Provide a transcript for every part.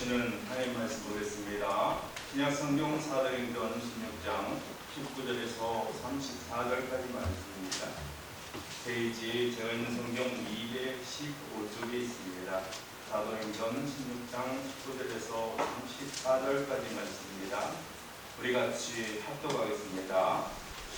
주시는 하나님 말씀 보겠습니다. 신약성경 사도행전 16장 19절에서 34절까지 말씀입니다. 페이지 제가 있는 성경 215쪽에 있습니다. 사도행전 16장 19절에서 34절까지 말씀입니다. 우리 같이 합독하겠습니다.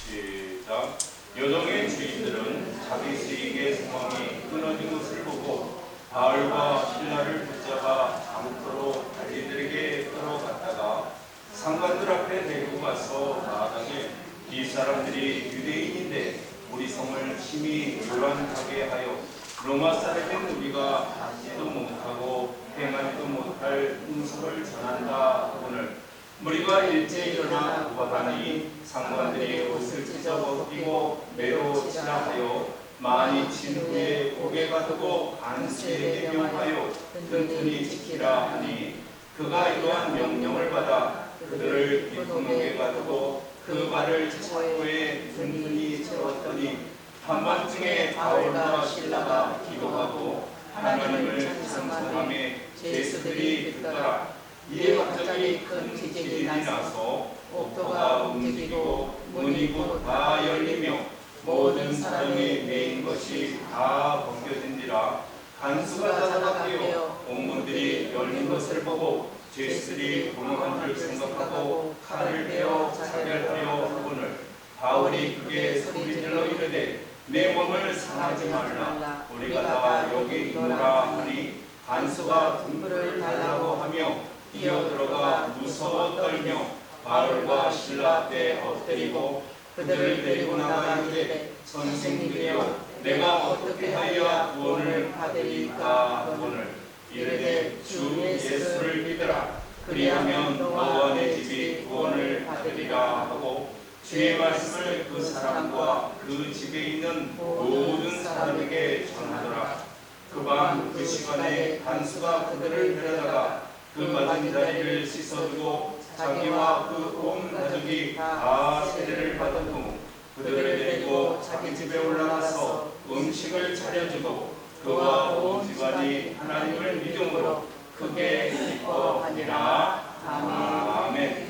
시작. 여종의 주인들은 자기 수익의 상황이 끊어진 것을 보고 바울과 실라를 붙잡아 장터로 관리들에게 끌어갔다가 상관들 앞에 데리고 가서 마땅히 이 사람들이 유대인인데 우리 성을 심히 교란하게 하여 로마 사람인 우리가 하지도 못하고 행하지도 못할 음성을 전한다 하거늘 무리가 일제히 일어나 고발하니 상관들이 옷을 찢어 벗기고 매로 치라 하여 많이 친 후에 고개가 두고 간수에게 명하여 튼튼히 지키라 하니 그가 이러한 명령을 받아 그들을 깊은 옥에가 두고 그 발을 착고에 튼튼히 채웠더니 한밤중에 바울과 실라가 기도하고 하나님을 찬송하며 죄수들이 듣더라. 이에 갑자기 큰 지진이 나서 옥토가 움직이고 문이 곧 다 열리며 모든 사람이 메인 것이 다 벗겨진지라. 간수가 자다가 깨어 옥문들이 열린 것을 보고 죄수들이 도망한 줄 생각하고 칼을 베어 자결하려 하거늘 바울이 그게 소리질러 이르되 내 몸을 상하지 말라. 우리가 다 여기 있노라 하니 간수가 등불을 달라고 하며 뛰어들어가 무서워 떨며 바울과 실라 앞에 엎드리고 그들을 데리고 나가 이르되 선생님이여 내가 어떻게 하여야 구원을 받으리까 하거늘 이르되 주 예수를 믿으라. 그리하면 너와 내 집이 구원을 받으리라 하고 주의 말씀을 그 사람과 그 집에 있는 모든 사람에게 전하더라. 그 밤 그 시간에 간수가 그들을 데려다가 그 맞은 자리를 씻어주고 자기와 그 온 가족이 다 세례를 받은 후 그들을 데리고 자기 집에 올라가서 음식을 차려주고 그와 온 집안이 하나님을 믿음으로 크게 기뻐하니라. 아멘.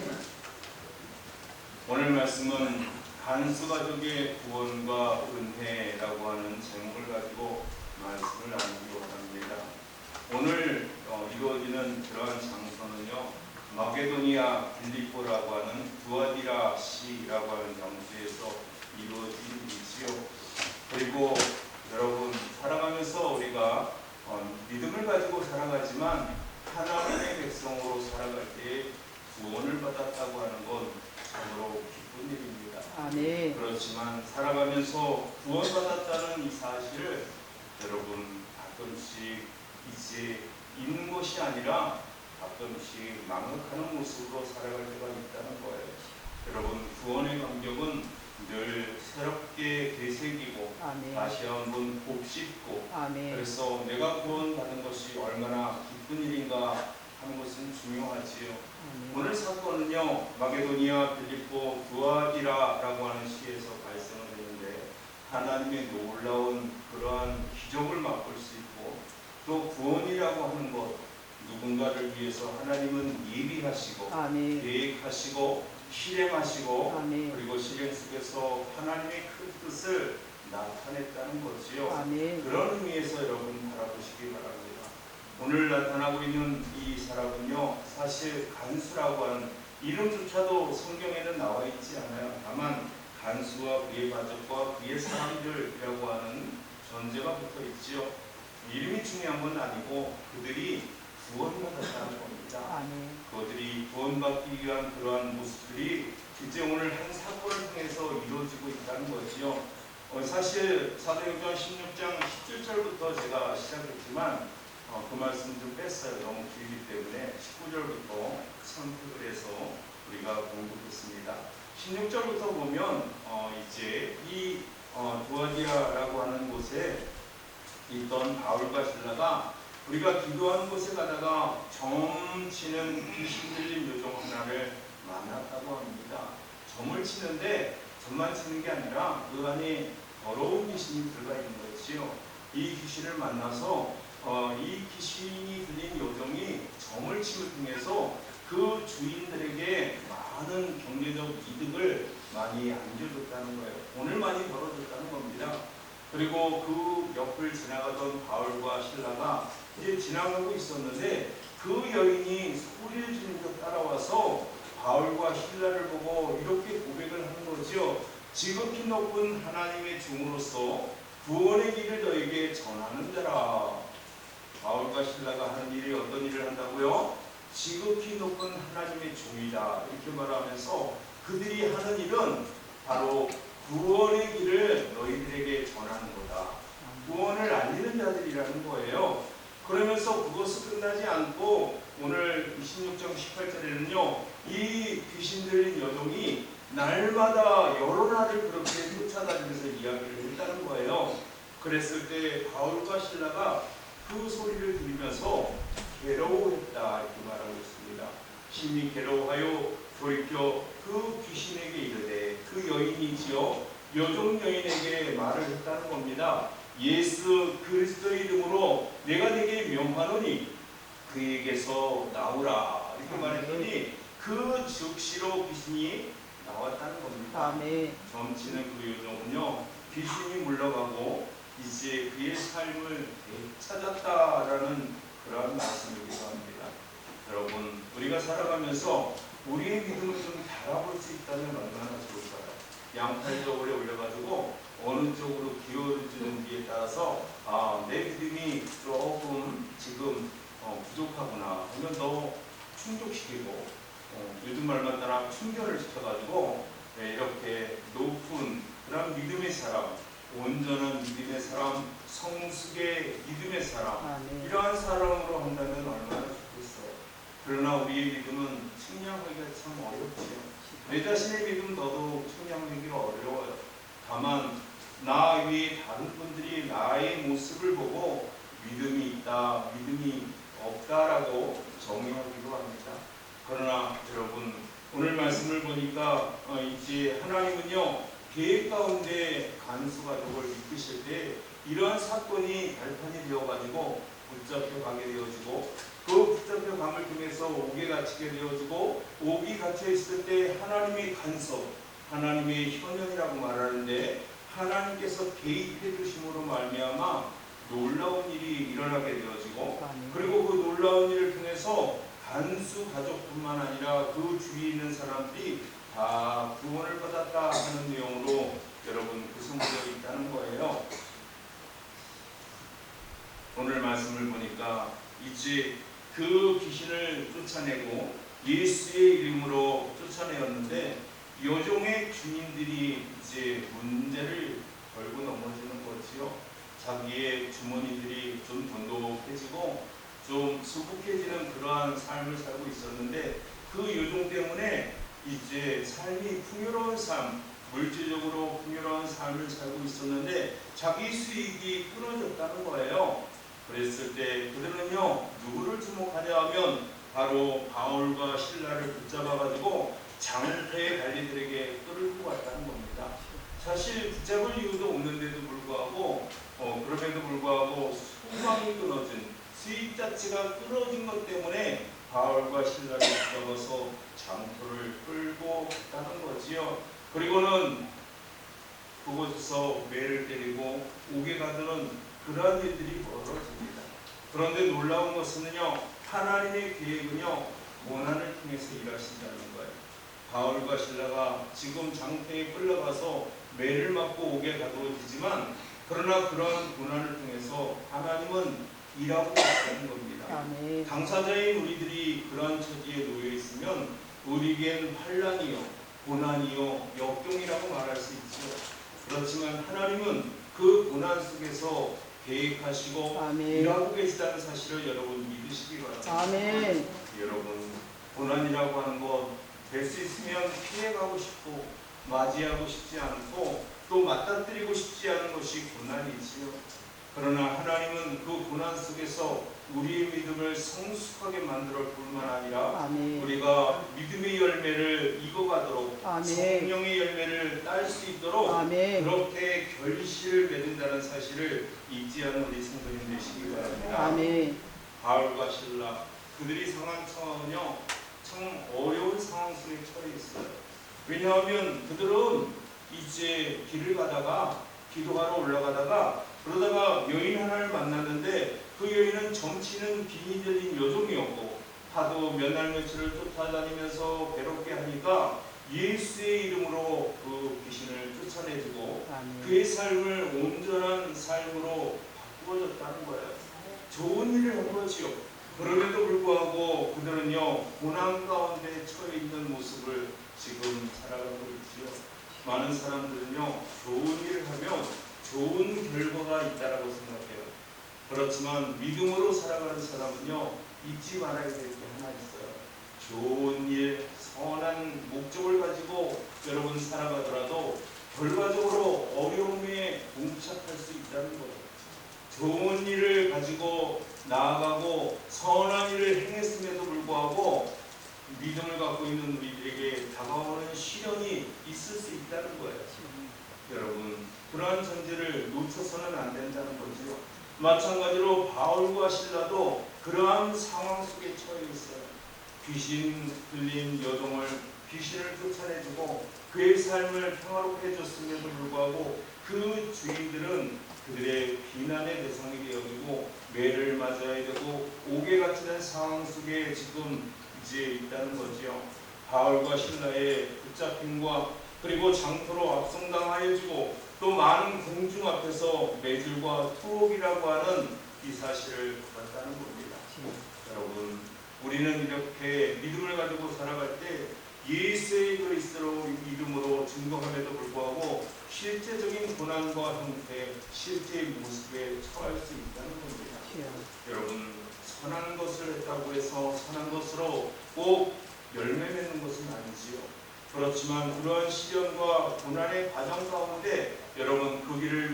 오늘 말씀은 간수 가족의 구원과 은혜라고 하는 제목을 가지고 말씀을 나누기로 합니다. 오늘 이루어지는 그러한 장소는요, 마게도니아 빌립보라고 하는 두아디라 시라고 하는 장소에서 이루어진 일이지요. 그리고 여러분, 살아가면서 우리가 믿음을 가지고 살아가지만 하나님의 백성으로 살아갈 때 구원을 받았다고 하는 건 참으로 기쁜 일입니다. 네. 그렇지만 살아가면서 구원받았다는 이 사실을 여러분 가끔씩 이제 있는 것이 아니라 가끔씩 망각하는 모습으로 살아갈 때가 있다는 거예요. 여러분, 구원의 감격은 늘 새롭게 되새기고 다시 한번 곱씹고 그래서 내가 구원받은 것이 얼마나 기쁜 일인가 하는 것은 중요하지요. 오늘 사건은요, 마게도니아 빌립보 두아디라라고 하는 시에서 발생을 했는데 하나님의 놀라운 그러한 기적을 맛볼 수 있고 또 구원이라고 하는 것, 누군가를 위해서 하나님은 예비하시고 계획하시고 실행하시고 그리고 실행 속에서 하나님의 큰 뜻을 나타냈다는 거지요. 그런 의미에서 여러분 바라보시기 바랍니다. 오늘 나타나고 있는 이 사람은요, 사실 간수라고 하는 이름조차도 성경에는 나와 있지 않아요. 다만 간수와 그의 가족과 그의 사람들이라고 하는 전제가 붙어 있지요. 이름이 중요한 건 아니고 그들이 구원받았다는 겁니다. 그들이 구원받기 위한 그러한 모습들이 이제 오늘 한 사건을 통해서 이루어지고 있다는 거지요. 사실 사도행전 16장 17절부터 제가 시작했지만 그 말씀 좀 뺐어요. 너무 길기 때문에 19절부터 선택을 해서 우리가 공부했습니다. 16절부터 보면 이제 이 두아디라라고 하는 곳에 있던 바울과 실라가 우리가 기도하는 곳에 가다가 점 치는 귀신 들린 요정 하나를 만났다고 합니다. 점을 치는데 점만 치는 게 아니라 그 안에 더러운 귀신이 들어가 있는 거지요. 이 귀신을 만나서 이 귀신이 들린 요정이 점을 치고 많이 안 줘줬다는 거예요. 돈을 많이 벌어줬다는 겁니다. 그리고 그 옆을 지나가던 바울과 실라가 이제 지나가고 있었는데 그 여인이 소리를 지르며 따라와서 바울과 실라를 보고 이렇게 고백을 하는 거죠. 지극히 높은 하나님의 종으로서 구원의 길을 너에게 전하는 자라. 바울과 실라가 하는 일이 어떤 일을 한다고요? 지극히 높은 하나님의 종이다 이렇게 말하면서 그들이 하는 일은 바로 구원의 길을 너희들에게 전하는 거다. 구원을 알리는 자들이라는 거예요. 그러면서 그것을 끝나지 않고 오늘 26장 18절에는요. 이 귀신 들린 여종이 날마다 여러 날을 그렇게 쫓아다니면서 이야기를 했다는 거예요. 그랬을 때 바울과 실라가 그 소리를 들으면서 괴로워했다 이렇게 말하고 있습니다. 심히 괴로워하여 돌이켜 그 귀신에게 이르되 그 여인이지요 여종 여인에게 말을 했다는 겁니다. 예수 그리스도의 이름으로 내가 네게 명하노니 그에게서 나오라 이렇게 말했더니 그 즉시로 귀신이 나왔다는 겁니다. 아멘. 점치는 그 여종은요 귀신이 물러가고 이제 그의 삶을 되찾았다라는 그런 말씀이기도 합니다. 여러분 우리가 살아가면서 우리의 믿음을 좀 달아볼 수 있다면 얼마나 좋을까요? 양팔 저고리 올려가지고 어느 쪽으로 기울어지는지에 따라서 내 믿음이 조금 지금 부족하구나 하면 너 충족시키고 요즘 말만 따라 충전을 시켜가지고 이렇게 높은 그런 믿음의 사람, 온전한 믿음의 사람, 성숙의 믿음의 사람 이러한 사람으로 한다면 얼마나 좋겠어요. 그러나 우리의 믿음은 측량하기가 참 어렵지요. 내 자신의 믿음 더더욱 측량하기가 어려워요. 다만 나 외에 다른 분들이 나의 모습을 보고 믿음이 있다, 믿음이 없다라고 정의하기도 합니다. 그러나 여러분 오늘 말씀을 보니까 이제 하나님은요 계획 가운데 간수 가족을 이끄실 때 이러한 사건이 발판이 되어가지고 붙잡혀 가게 되어지고 그 붙잡혀 감을 통해서 옥에 갇히게 되어지고 옥이 갇혀 있을 때 하나님의 간섭, 하나님의 현현이라고 말하는데 하나님께서 개입해 주심으로 말미암아 놀라운 일이 일어나게 되어지고 그리고 그 놀라운 일을 통해서 간수 가족뿐만 아니라 그 주위에 있는 사람들이 다 구원을 받았다 하는 내용으로 여러분 구성되어 있다는 거예요. 오늘 말씀을 보니까 이제 그 귀신을 쫓아내고 예수의 이름으로 쫓아내었는데 여종의 주인들이 이제 문제를 걸고 넘어지는 거지요. 자기의 주머니들이 좀 돈독해지고 좀 수북해지는 그러한 삶을 살고 있었는데 그 여종 때문에 이제 삶이 풍요로운 삶, 물질적으로 풍요로운 삶을 살고 있었는데 자기 수익이 끊어졌다는 거예요. 그랬을 때 그들은요 누구를 주목하냐 하면 바로 바울과 실라를 붙잡아가지고 장패의 관리들에게 끌고 갔다는 겁니다. 사실 붙잡을 이유도 없는데도 불구하고 그럼에도 불구하고 소망이 끊어진 수익 자체가 끊어진 것 때문에 바울과 실라를 붙잡아서 장터를 끌고 갔다는 거지요. 그리고는 그곳에서 매를 때리고 옥에 가두는 그러한 일들이 벌어집니다. 그런데 놀라운 것은요 하나님의 계획은요 고난을 통해서 일하신다는 거예요. 바울과 실라가 지금 장태에 끌려가서 매를 맞고 옥에 가두어지지만 그러나 그러한 고난을 통해서 하나님은 일하고 계시는 겁니다. 아멘. 당사자인 우리들이 그러한 처지에 놓여 있으면 우리에겐 환난이요, 고난이요, 역경이라고 말할 수 있죠. 그렇지만 하나님은 그 고난 속에서 계획하시고 아멘. 일하고 계시다는 사실을 여러분 믿으시기 바랍니다. 아멘. 여러분 고난이라고 하는 것 될 수 있으면 피해가고 싶고 맞이하고 싶지 않고 또 맞닥뜨리고 싶지 않은 것이 고난이지요. 그러나 하나님은 그 고난 속에서 우리의 믿음을 성숙하게 만들어 뿐만 아니라 아멘. 우리가 믿음의 열매를 익어가도록 아멘. 성령의 열매를 딸 수 있도록 아멘. 그렇게 결실을 맺는다는 사실을 잊지 않은 우리 성도님 되시기 바랍니다. 아멘. 바울과 실라 그들이 상황은요 참 어려운 상황 속에 처해 있어요. 왜냐하면 그들은 이제 길을 가다가 기도하러 올라가다가 그러다가 여인 하나를 만났는데 그 여인은 정치는 빈이 들린 여종이었고 하도 몇 날 며칠을 쫓아다니면서 괴롭게 하니까 예수의 이름으로 그 귀신을 쫓아내주고 그의 삶을 온전한 삶으로 바꾸어졌다는 거예요. 좋은 일을 한 거지요. 그럼에도 불구하고 그들은요 고난 가운데 처해 있는 모습을 지금 살아가고 있지요. 많은 사람들은요 좋은 일을 하면 좋은 결과가 있다라고 생각해요. 그렇지만 믿음으로 살아가는 사람은요 잊지 말아야 될 게 하나 있어요. 좋은 일, 선한 목적을 가지고 여러분 살아가더라도 결과적으로 어려움에 봉착할 수 있다는 거예요. 좋은 일을 가지고 나아가고 선한 일을 행했음에도 불구하고 믿음을 갖고 있는 우리들에게 다가오는 시련이 있을 수 있다는 거예요. 여러분 그러한 전제를 놓쳐서는 안 된다는 거죠. 마찬가지로 바울과 실라도 그러한 상황 속에 처해 있어요. 귀신 들린 여종을 귀신을 쫓아내주고 그의 삶을 평화롭게 해줬음에도 불구하고 그 주인들은 그들의 비난의 대상이 되어지고 매를 맞아야 되고 옥에 갇히는 상황 속에 지금 이제 있다는 거지요. 바울과 실라의 붙잡힘과 그리고 장포로 압송당하여지고 또 많은 공중 앞에서 매질과 투옥이라고 하는 이 사실을 봤다는 겁니다. 여러분 우리는 이렇게 믿음을 가지고 살아갈 때 예수의 그리스도로 이름으로 증거함에도 불구하고 실제적인 고난과 형태, 실제의 모습에 처할 수 있다는 겁니다. 여러분 선한 것을 했다고 해서 선한 것으로 꼭 열매 맺는 것은 아니지요. 그렇지만 그러한 시련과 고난의 과정 가운데 여러분 그 길을